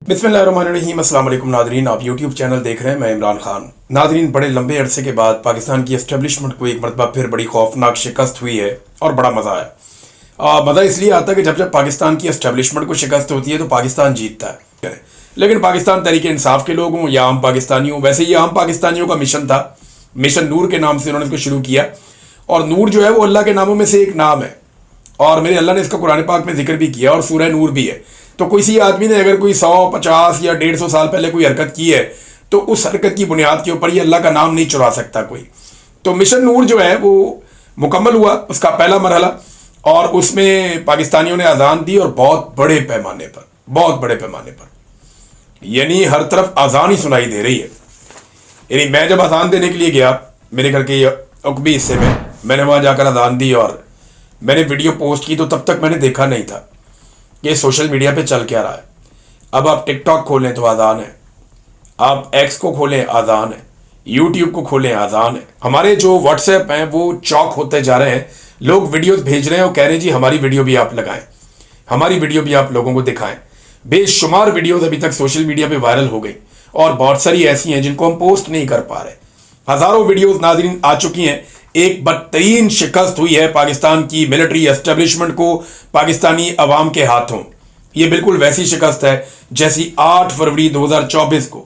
बिस्मिल्लाहिर्रहमानिर्रहीम। अस्सलाम वालेकुम नादरीन, आप यूट्यूब चैनल देख रहे हैं, मैं इमरान खान। नादरीन, बड़े लंबे अरसे के बाद पाकिस्तान की एस्टेब्लिशमेंट को एक मरतबा फिर बड़ी खौफनाक शिकस्त हुई है और बड़ा मज़ा आया। मज़ा इसलिए आता है कि जब जब पाकिस्तान की एस्टेब्लिशमेंट को शिकस्त होती है तो पाकिस्तान जीतता है। लेकिन पाकिस्तान तहरीक इंसाफ के लोग हों या आम पाकिस्तानी हों, वैसे ये आम पाकिस्तानियों का मिशन था। मिशन नूर के नाम से उन्होंने इसको शुरू किया और नूर जो है वो अल्लाह के नामों में से एक नाम है और मेरे अल्लाह ने इसका कुरान पाक में जिक्र भी किया और सूरह नूर भी है। तो किसी आदमी ने अगर कोई 100, 50 या 150 साल पहले कोई हरकत की है तो उस हरकत की बुनियाद के ऊपर ये अल्लाह का नाम नहीं चुरा सकता कोई। तो मिशन नूर जो है वो मुकम्मल हुआ, उसका पहला मरहला, और उसमें पाकिस्तानियों ने अजान दी और बहुत बड़े पैमाने पर, यानी हर तरफ अजान ही सुनाई दे रही है। यानी मैं जब अजान देने के लिए गया मेरे घर के अकबी हिस्से में, मैंने वहाँ जाकर अजान दी और मैंने वीडियो पोस्ट की, तो तब तक मैंने देखा नहीं था कि सोशल मीडिया पे चल क्या रहा है। अब आप टिकटॉक खोलें तो आज़ान है, आप एक्स को खोलें आज़ान है, यूट्यूब को खोलें आज़ान है। हमारे जो व्हाट्सएप हैं वो चौक होते जा रहे हैं, लोग वीडियोस भेज रहे हैं और कह रहे हैं जी हमारी वीडियो भी आप लगाएं, हमारी वीडियो भी आप लोगों को दिखाएं। बेशुमार वीडियोस अभी तक सोशल मीडिया पे वायरल हो गई और बहुत सारी ऐसी हैं जिनको हम पोस्ट नहीं कर पा रहे। हज़ारों वीडियोस नाज़रीन आ चुकी हैं। एक बदतरीन शिकस्त हुई है पाकिस्तान की मिलिट्री एस्टेब्लिशमेंट को पाकिस्तानी अवाम के हाथों। ये बिल्कुल वैसी शिकस्त है जैसी 8 फरवरी 2024 को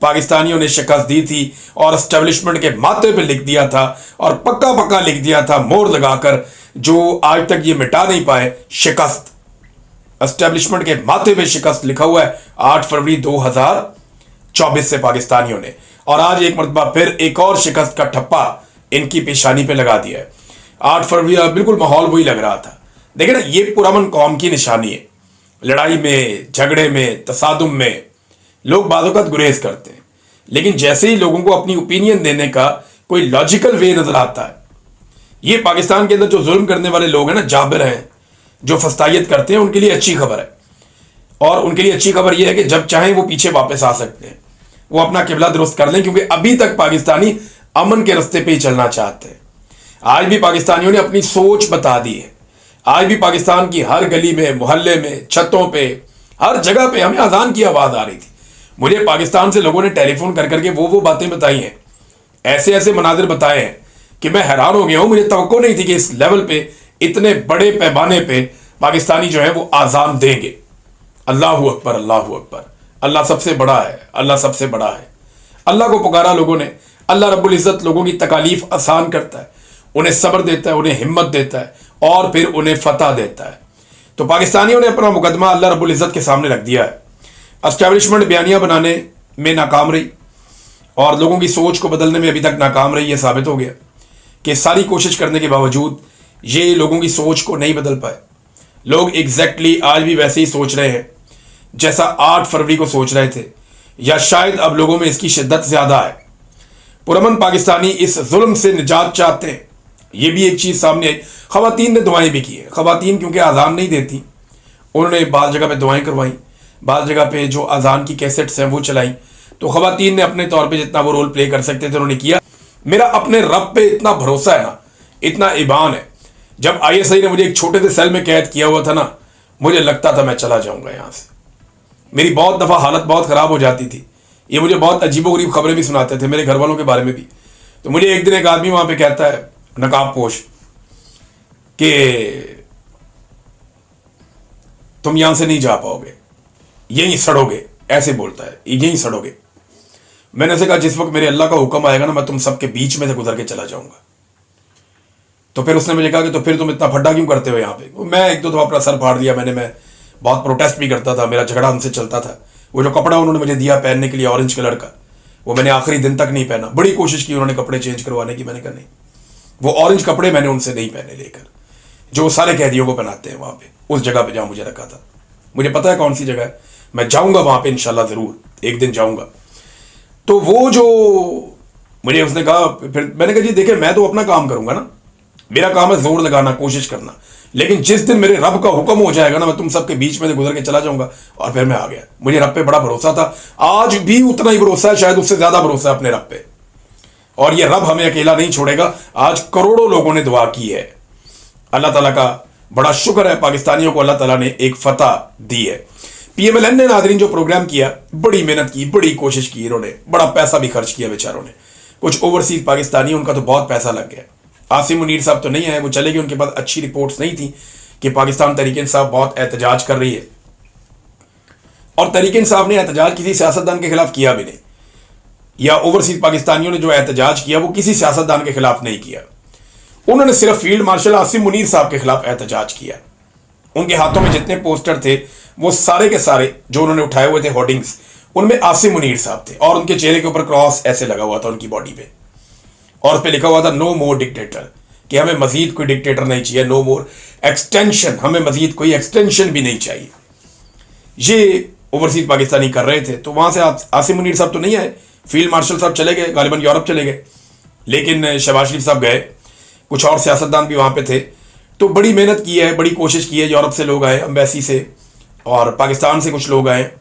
पाकिस्तानियों ने शिकस्त दी थी और एस्टेब्लिशमेंट के माथे पे लिख दिया था और पक्का पक्का लिख दिया था मोहर लगाकर, जो आज तक ये मिटा नहीं पाए। शिकस्त एस्टेब्लिशमेंट के माथे पे शिकस्त लिखा हुआ है 8 फरवरी 2024 से पाकिस्तानियों ने, और आज एक मरतबा फिर एक और शिकस्त का ठप्पा इनकी पेशानी पे लगा दिया है। 8 फरवरी बिल्कुल माहौल वही लग रहा था। देखिए ना, ये पुरअमन कौम की निशानी है। लड़ाई में, झगड़े में, तसादुम में लोग बाज़-औक़ात गुरेज करते हैं, लेकिन जैसे ही लोगों को अपनी ओपिनियन देने का कोई लॉजिकल वे नजर आता है, ये पाकिस्तान के अंदर जो जुल्म करने वाले लोग हैं ना, जाबिर हैं, जो फस्तायत करते हैं, उनके लिए अच्छी खबर है। और उनके लिए अच्छी खबर यह है कि जब चाहें वो पीछे वापस आ सकते हैं, वो अपना किबला दुरुस्त कर लें, क्योंकि अभी तक पाकिस्तानी अमन के रास्ते पे ही चलना चाहते हैं। आज भी पाकिस्तानियों ने अपनी सोच बता दी है। आज भी पाकिस्तान की हर गली में, मोहल्ले में, छतों पे, हर जगह पे हमें अजान की आवाज़ आ रही थी। मुझे पाकिस्तान से लोगों ने टेलीफोन कर करके वो बातें बताई हैं, ऐसे ऐसे मनाजिर बताए हैं कि मैं हैरान हो गया हूँ। मुझे तवक्को नहीं थी कि इस लेवल पे, इतने बड़े पैमाने पे पाकिस्तानी जो है वो आज़ान देंगे। अल्लाहू अकबर, अल्लाहू अकबर। अल्लाह सबसे बड़ा है, अल्लाह सबसे बड़ा है। अल्लाह को पुकारा लोगों ने। अल्लाह रब्बुल इज़्ज़त लोगों की तकालीफ आसान करता है, उन्हें सब्र देता है, उन्हें हिम्मत देता है और फिर उन्हें फतह देता है। तो पाकिस्तानियों ने अपना मुकदमा अल्लाह रब्बुल इज़्ज़त के सामने रख दिया है। एस्टेब्लिशमेंट बयानियाँ बनाने में नाकाम रही और लोगों की सोच को बदलने में अभी तक नाकाम रही। ये साबित हो गया कि सारी कोशिश करने के बावजूद ये लोगों की सोच को नहीं बदल पाए। लोग एग्जैक्टली आज भी वैसे ही सोच रहे हैं जैसा 8 फरवरी को सोच रहे थे, या शायद अब लोगों में इसकी शिद्दत ज़्यादा है। पुरअमन पाकिस्तानी इस जुल्म से निजात चाहते हैं। ये भी एक चीज़ सामने आई। ख़वातीन ने दुआएं भी की हैं। ख़वातीन क्योंकि अजान नहीं देती, उन्होंने बाज़ जगह पे दुआएं करवाई, बाज़ जगह पे जो अजान की कैसेट्स हैं वो चलाई। तो ख़वातीन ने अपने तौर पे जितना वो रोल प्ले कर सकते थे उन्होंने किया। मेरा अपने रब पे इतना भरोसा है ना, इतना ईमान है। जब ISI ने मुझे एक छोटे से सेल में कैद किया हुआ था ना, मुझे लगता था मैं चला जाऊँगा यहाँ से। मेरी बहुत दफ़ा हालत बहुत ख़राब हो जाती थी। ये मुझे बहुत अजीबोगरीब खबरें भी सुनाते थे, मेरे घर वालों के बारे में भी। तो मुझे एक दिन एक आदमी वहाँ पे कहता है, नकाब पोश, कि तुम यहाँ से नहीं जा पाओगे, यहीं सड़ोगे, ऐसे बोलता है, यहीं सड़ोगे। मैंने उसे कहा जिस वक्त मेरे अल्लाह का हुक्म आएगा ना, मैं तुम सबके बीच में से गुजर के चला जाऊँगा। तो फिर उसने मुझे कहा कि तो फिर तुम इतना फड्डा क्यों करते हो यहाँ पे। मैं एक दो दफ़ा अपना सर फाड़ लिया मैंने, मैं बहुत प्रोटेस्ट भी करता था, मेरा झगड़ा उनसे चलता था। वो जो कपड़ा उन्होंने मुझे दिया पहनने के लिए ऑरेंज कलर का, वो मैंने आखिरी दिन तक नहीं पहना। बड़ी कोशिश की उन्होंने कपड़े चेंज करवाने की, मैंने कहा नहीं, वो ऑरेंज कपड़े मैंने उनसे नहीं पहने लेकर, जो सारे कैदियों को पहनाते हैं वहाँ पे, उस जगह पे जहाँ मुझे रखा था। मुझे पता है कौन सी जगह है, मैं जाऊँगा वहाँ पे इंशाल्लाह, ज़रूर एक दिन जाऊँगा। तो वो जो मुझे उसने कहा, फिर मैंने कहा जी देखिए मैं तो अपना काम करूँगा ना, मेरा काम है जोर लगाना, कोशिश करना, लेकिन जिस दिन मेरे रब का हुक्म हो जाएगा ना, मैं तुम सबके बीच में से गुजर के चला जाऊंगा। और फिर मैं आ गया। मुझे रब पे बड़ा भरोसा था, आज भी उतना ही भरोसा है, शायद उससे ज्यादा भरोसा है अपने रब पे। और ये रब हमें अकेला नहीं छोड़ेगा। आज करोड़ों लोगों ने दुआ की है। अल्लाह ताला का बड़ा शुक्र है, पाकिस्तानियों को अल्लाह ताला ने एक फतह दी है। पीएमएलएन ने नादरीन जो प्रोग्राम किया, बड़ी मेहनत की, बड़ी कोशिश की, इन्होंने बड़ा पैसा भी खर्च किया बेचारों ने। कुछ ओवरसीज पाकिस्तानी, उनका तो बहुत पैसा लग गया। आसिम मुनीर साहब तो नहीं आए, वो चले गए, उनके पास अच्छी रिपोर्ट्स नहीं थी कि पाकिस्तान तहरीक इंसाफ बहुत एहतजाज कर रही है। और तहरीक इंसाफ ने एहतजाज किसी सियासतदान के खिलाफ किया भी नहीं, या ओवरसीज पाकिस्तानियों ने जो एहतजाज किया वो किसी सियासतदान के खिलाफ नहीं किया। उन्होंने सिर्फ फील्ड मार्शल आसिम मुनीर साहब के खिलाफ एहतजाज किया। उनके हाथों में जितने पोस्टर थे वो सारे के सारे जो उन्होंने उठाए हुए थे होर्डिंग्स, उनमें आसिम मुनीर साहब थे, और उनके चेहरे के ऊपर क्रॉस ऐसे लगा हुआ था उनकी बॉडी पे, और उस पर लिखा हुआ था नो मोर डिक्टेटर, कि हमें मजीद कोई डिक्टेटर नहीं चाहिए, नो मोर एक्सटेंशन, हमें मजीद कोई एक्सटेंशन भी नहीं चाहिए। ये ओवरसीज पाकिस्तानी कर रहे थे। तो वहां से आसिम मुनीर साहब तो नहीं आए, फील्ड मार्शल साहब चले गए, गालिबन यूरोप चले गए, लेकिन शहबाज शरीफ साहब गए, कुछ और सियासतदान भी वहां पे थे। तो बड़ी मेहनत की है, बड़ी कोशिश की है, यूरोप से लोग आए, अम्बेसी से, और पाकिस्तान से कुछ लोग आए,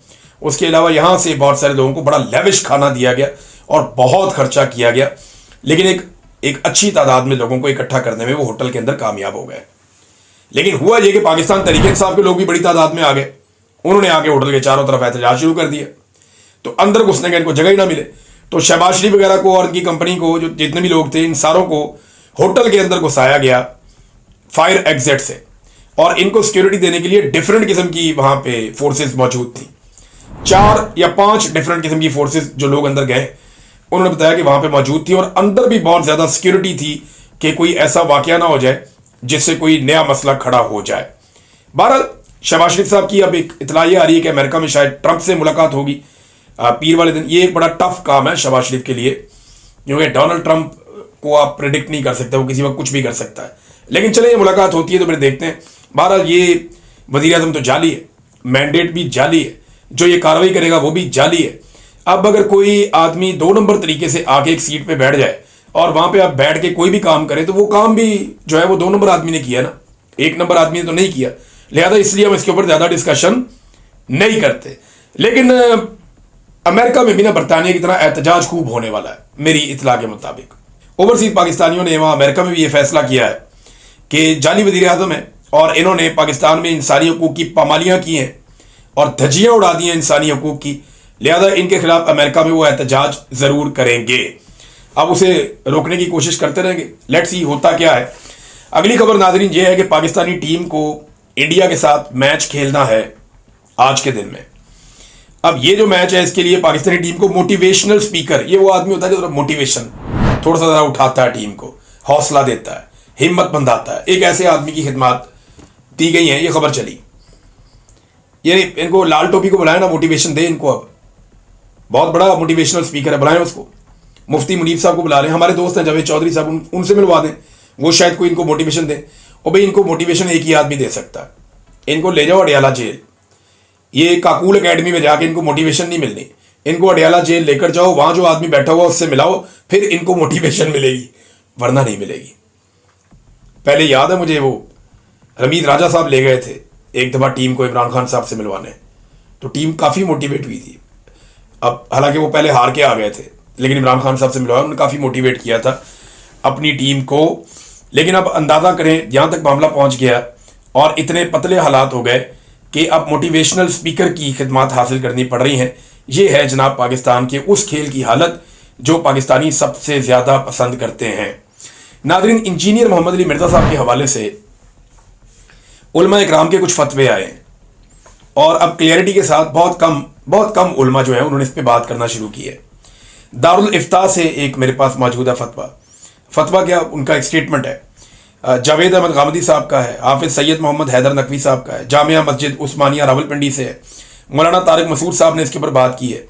उसके अलावा यहाँ से बहुत सारे लोगों को बड़ा लेविश खाना दिया गया और बहुत खर्चा किया गया, लेकिन एक अच्छी तादाद में लोगों को इकट्ठा करने में वो होटल के अंदर कामयाब हो गए। लेकिन हुआ ये कि पाकिस्तान तहरीक इंसाफ के लोग भी बड़ी तादाद में आ गए, उन्होंने आके होटल के चारों तरफ एहतजाज शुरू कर दिया। तो अंदर घुसने का इनको जगह ही ना मिले, तो शहबाज शरीफ वगैरह को और इनकी कंपनी को, जो जितने भी लोग थे, इन सारों को होटल के अंदर घुसाया गया फायर एग्जिट से, और इनको सिक्योरिटी देने के लिए डिफरेंट किस्म की वहां पे फोर्सेस मौजूद थी। 4 या 5 डिफरेंट किस्म की फोर्सेस जो लोग अंदर गए, उन्होंने बताया कि वहां पे मौजूद थी, और अंदर भी बहुत ज्यादा सिक्योरिटी थी कि कोई ऐसा वाकया ना हो जाए जिससे कोई नया मसला खड़ा हो जाए। बहरहाल शहबाज शरीफ साहब की अब एक इतला ये आ रही है कि अमेरिका में शायद ट्रंप से मुलाकात होगी पीर वाले दिन। ये एक बड़ा टफ काम है शहबाज शरीफ के लिए, क्योंकि डोनाल्ड ट्रंप को आप प्रेडिक्ट नहीं कर सकते, वो किसी वक्त कुछ भी कर सकता है। लेकिन चले, ये मुलाकात होती है तो फिर देखते हैं। बहरहाल ये वज़ीर आज़म तो जाली है, मैंडेट भी जाली है, जो ये कार्रवाई करेगा वो भी जाली है। अब अगर कोई आदमी 2 नंबर तरीके से आके एक सीट पे बैठ जाए और वहां पे आप बैठ के कोई भी काम करे, तो वो काम भी जो है वो 2 नंबर आदमी ने किया ना, 1 नंबर आदमी ने तो नहीं किया। लिहाजा इसलिए हम इसके ऊपर ज्यादा डिस्कशन नहीं करते। लेकिन अमेरिका में भी ना बरतानिया की तरह एहतजाज खूब होने वाला है मेरी इतला के मुताबिक। ओवरसीज पाकिस्तानियों ने वहां अमेरिका में भी ये फैसला किया है कि जाली वज़ीर आज़म है और इन्होंने पाकिस्तान में इंसानी हकूक की पामालियां की हैं और धज्जियां उड़ा दी हैं इंसानी हकूक की, लिहाजा इनके खिलाफ अमेरिका में वो एहतजाज जरूर करेंगे। अब उसे रोकने की कोशिश करते रहेंगे, लेट्स सी होता क्या है। अगली खबर नाज़रीन ये है कि पाकिस्तानी टीम को इंडिया के साथ मैच खेलना है आज के दिन में। अब ये जो मैच है इसके लिए पाकिस्तानी टीम को मोटिवेशनल स्पीकर, ये वो आदमी होता है जो मोटिवेशन थोड़ा सा ज़रा उठाता है, टीम को हौसला देता है, हिम्मत बंधाता है, एक ऐसे आदमी की खिदमत दी गई है। ये खबर चली, ये इनको लाल टोपी को बुलाए ना, मोटिवेशन दे इनको। अब बहुत बड़ा मोटिवेशनल स्पीकर है, बुलाएं उसको। मुफ्ती मुनीब साहब को बुला रहे हैं, हमारे दोस्त हैं जावेद चौधरी साहब, उनसे मिलवा दें, वो शायद कोई इनको मोटिवेशन दे। और भाई इनको मोटिवेशन एक ही आदमी दे सकता है। इनको ले जाओ अडियाला जेल, ये काकूल एकेडमी में जाके इनको मोटिवेशन नहीं मिलनी, इनको अडियाला जेल लेकर जाओ, वहां जो आदमी बैठा हुआ उससे मिलाओ, फिर इनको मोटिवेशन मिलेगी, वरना नहीं मिलेगी। पहले याद है मुझे, वो रमीद राजा साहब ले गए थे एक दफा टीम को इमरान खान साहब से मिलवाने, तो टीम काफी मोटिवेट हुई थी। अब हालांकि वो पहले हार के आ गए थे, लेकिन इमरान खान साहब से मिलवाया, उन्होंने काफी मोटिवेट किया था अपनी टीम को। लेकिन अब अंदाजा करें जहां तक मामला पहुंच गया और इतने पतले हालात हो गए कि अब मोटिवेशनल स्पीकर की खिदमत हासिल करनी पड़ रही हैं। ये है जनाब पाकिस्तान के उस खेल की हालत जो पाकिस्तानी सबसे ज्यादा पसंद करते हैं। नादरीन, इंजीनियर मोहम्मद अली मिर्जा साहब के हवाले से उलमा इकराम के कुछ फतवे आए हैं और अब क्लियरिटी के साथ बहुत कम उलमा जो है उन्होंने इस पर बात करना शुरू की है। दारुल इफ्ता से एक मेरे पास मौजूद है फतवा क्या, उनका एक स्टेटमेंट है। जावेद अहमद गामदी साहब का है, हाफिज सैयद मोहम्मद हैदर नकवी साहब का है, जामिया मस्जिद उस्मानिया रावलपिंडी से है, मौलाना तारिक मसूद साहब ने इसके ऊपर बात की है।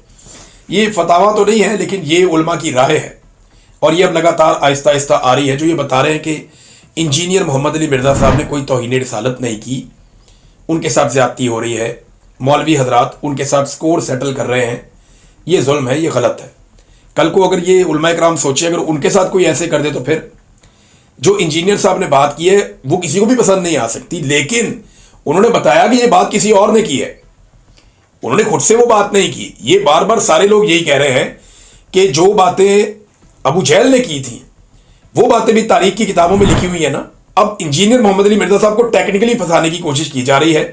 ये फतावा तो नहीं है, लेकिन ये उलमा की राय है और ये अब लगातार आहिस्ता आहिस्ता आ रही है, जो ये बता रहे हैं कि इंजीनियर मोहम्मद अली मिर्जा साहब ने कोई तौहीन रिसालत नहीं की, उनके साथ ज्यादती हो रही है, मौलवी हजरात उनके साथ स्कोर सेटल कर रहे हैं, ये जुल्म है, ये गलत है। कल को अगर ये उलमा इकराम सोचे अगर उनके साथ कोई ऐसे कर दे तो फिर जो इंजीनियर साहब ने बात की है वो किसी को भी पसंद नहीं आ सकती। लेकिन उन्होंने बताया कि ये बात किसी और ने की है, उन्होंने खुद से वो बात नहीं की। ये बार बार सारे लोग यही कह रहे हैं कि जो बातें अबू जहल ने की थी वो बातें भी तारीख की किताबों में लिखी हुई है ना। अब इंजीनियर मोहम्मद अली मिर्जा साहब को टेक्निकली फंसाने की कोशिश की जा रही है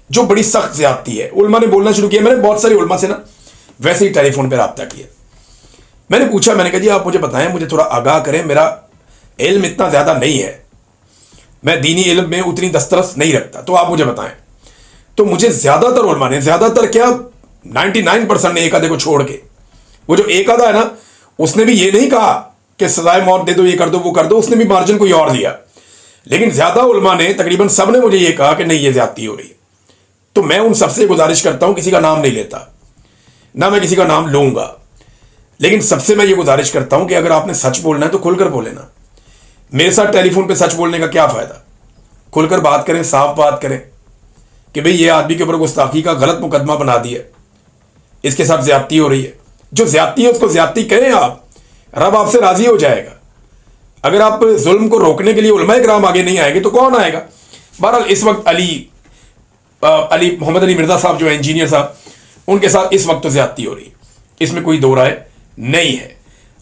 जो बड़ी सख्त ज्यादती है। उलमा ने बोलना शुरू किया। मैंने बहुत सारी उलमा से ना वैसे ही टेलीफोन पे रब्ता किया। मैंने पूछा, मैंने कहा जी आप मुझे बताएं, मुझे थोड़ा आगाह करें, मेरा इल्म इतना ज़्यादा नहीं है, मैं दीनी इल्म में उतनी दस्तरस नहीं रखता, तो आप मुझे बताएं। तो मुझे ज़्यादातर उलमा ने, ज़्यादातर क्या 99% ने, एक आधे को छोड़ के, वो जो एक आधा है ना, उसने भी ये नहीं कहा कि सजाए मौत दे दो, ये कर दो, वो कर दो, उसने भी मार्जिन कोई और दिया। लेकिन ज़्यादा उलमा ने, तकरीबन सब ने मुझे ये कहा कि नहीं ये ज्यादती हो रही है। तो मैं उन सबसे गुजारिश करता हूं, किसी का नाम नहीं लेता, ना मैं किसी का नाम लूंगा, लेकिन सबसे मैं ये गुजारिश करता हूं कि अगर आपने सच बोलना है तो खुलकर बोले ना। मेरे साथ टेलीफोन पे सच बोलने का क्या फायदा? खुलकर बात करें, साफ बात करें कि भाई ये आदमी के ऊपर गुस्ताखी का गलत मुकदमा बना दिया, इसके साथ ज्यादती हो रही है। जो ज्यादती है उसको ज्यादती कहें आप, रब आपसे राजी हो जाएगा। अगर आप जुल्म को रोकने के लिए उलमा इकराम आगे नहीं आएंगे तो कौन आएगा? बहरहाल इस वक्त अली मोहम्मद अली मिर्जा साहब जो है इंजीनियर साहब, उनके साथ इस वक्त तो ज्यादती हो रही है, इसमें कोई दो राय नहीं है।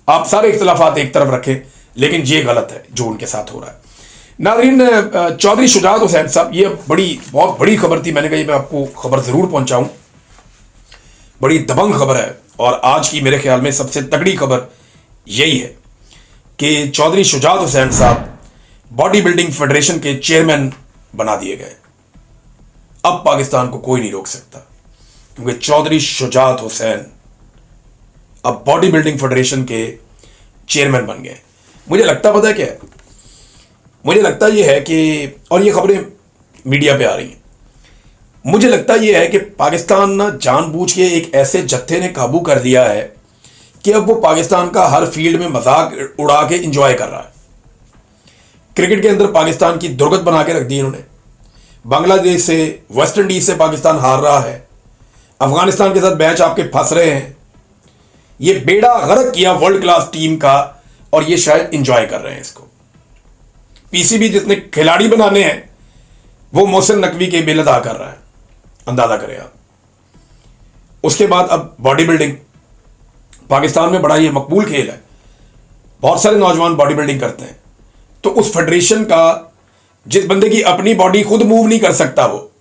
आप सारे इख्तलाफात एक तरफ रखें, लेकिन ये गलत है जो उनके साथ हो रहा है। नाज़रीन, चौधरी शुजात हुसैन साहब, ये बहुत बड़ी खबर थी। मैंने कहा मैं आपको खबर जरूर पहुंचाऊं, बड़ी दबंग खबर है, और आज की मेरे ख्याल में सबसे तगड़ी खबर यही है कि चौधरी शुजात हुसैन साहब बॉडी बिल्डिंग फेडरेशन के चेयरमैन बना दिए गए। अब पाकिस्तान को कोई नहीं रोक सकता, क्योंकि चौधरी शुजात हुसैन अब बॉडी बिल्डिंग फेडरेशन के चेयरमैन बन गए। मुझे लगता पता है क्या है? मुझे लगता यह है कि, और ये खबरें मीडिया पे आ रही हैं, मुझे लगता यह है कि पाकिस्तान ना जानबूझ के एक ऐसे जत्थे ने काबू कर लिया है कि अब वो पाकिस्तान का हर फील्ड में मजाक उड़ा के इंजॉय कर रहा है। क्रिकेट के अंदर पाकिस्तान की दुर्गत बना के रख दी इन्होंने। बांग्लादेश से, वेस्ट इंडीज से पाकिस्तान हार रहा है, अफगानिस्तान के साथ मैच आपके फंस रहे हैं। ये बेड़ा गर्क किया वर्ल्ड क्लास टीम का, और ये शायद इंजॉय कर रहे हैं इसको। पीसीबी जितने खिलाड़ी बनाने हैं वो मोहसिन नकवी के बिल अदा कर रहा है, अंदाजा करें आप। उसके बाद अब बॉडी बिल्डिंग पाकिस्तान में बड़ा ये मकबूल खेल है, बहुत सारे नौजवान बॉडी बिल्डिंग करते हैं। तो उस फेडरेशन का, जिस बंदे की अपनी बॉडी खुद मूव नहीं कर सकता, वो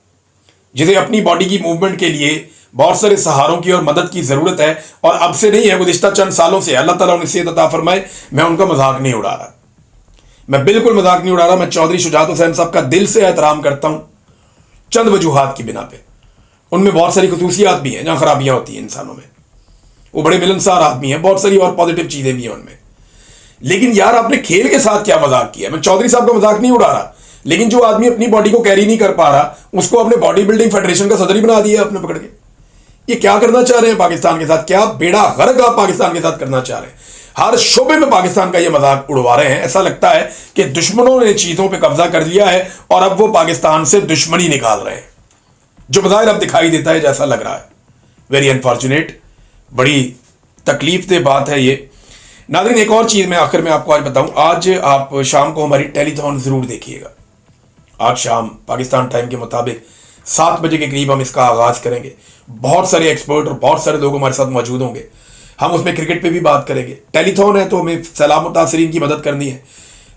जिसे अपनी बॉडी की मूवमेंट के लिए बहुत सारे सहारों की और मदद की जरूरत है, और अब से नहीं है, गुज़िश्ता चंद सालों से, अल्लाह ताला उन्हें सेहत अता फरमाए। मैं उनका मजाक नहीं उड़ा रहा, मैं बिल्कुल मजाक नहीं उड़ा रहा। मैं चौधरी शुजात हुसैन साहब का दिल से एहतराम करता हूं, चंद वजूहात की बिना पे। उनमें बहुत सारी खसूसियात भी हैं जहां खराबियां होती हैं इंसानों में। वो बड़े मिलनसार आदमी हैं, बहुत सारी और पॉजिटिव चीजें भी हैं उनमें। लेकिन यार आपने खेल के साथ क्या मजाक किया? मैं चौधरी साहब का मजाक नहीं उड़ा रहा, लेकिन जो आदमी अपनी बॉडी को कैरी नहीं कर पा रहा, उसको अपने बॉडी बिल्डिंग फेडरेशन का सदर ही बना दिया आपने पकड़ के। ये क्या करना चाह रहे हैं पाकिस्तान के साथ? क्या बेड़ा गर्क आप पाकिस्तान के साथ करना चाह रहे हैं? हर शोबे में पाकिस्तान का ये मजाक उड़वा रहे हैं। ऐसा लगता है कि दुश्मनों ने चीजों पे कब्जा कर लिया है और अब वो पाकिस्तान से दुश्मनी निकाल रहे हैं, जो बज़ाहिर अब दिखाई देता है जैसा लग रहा है। वेरी अनफॉर्चुनेट, बड़ी तकलीफ दे बात है ये। नाज़रीन, एक और चीज मैं आखिर में आपको आज बताऊं। आज आप शाम को हमारी टेलीथॉन जरूर देखिएगा। आज शाम पाकिस्तान टाइम के मुताबिक 7 बजे के करीब हम इसका आगाज करेंगे। बहुत सारे एक्सपर्ट और बहुत सारे लोग हमारे साथ मौजूद होंगे। हम उसमें क्रिकेट पे भी बात करेंगे। टेलीथॉन है तो हमें सैलाब मुतासरीन की मदद करनी है।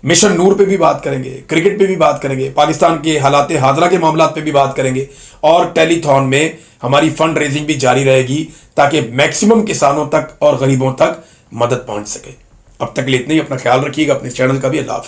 मिशन नूर पे भी बात करेंगे, क्रिकेट पे भी बात करेंगे, पाकिस्तान के हालात हाजरा के मामला पे भी बात करेंगे, और टेलीथॉन में हमारी फंड रेजिंग भी जारी रहेगी ताकि मैक्सिमम किसानों तक और गरीबों तक मदद पहुंच सके। अब तक के लिए इतना ही। अपना ख्याल रखिएगा, अपने चैनल का भी। अल्लाह हाफ़िज़।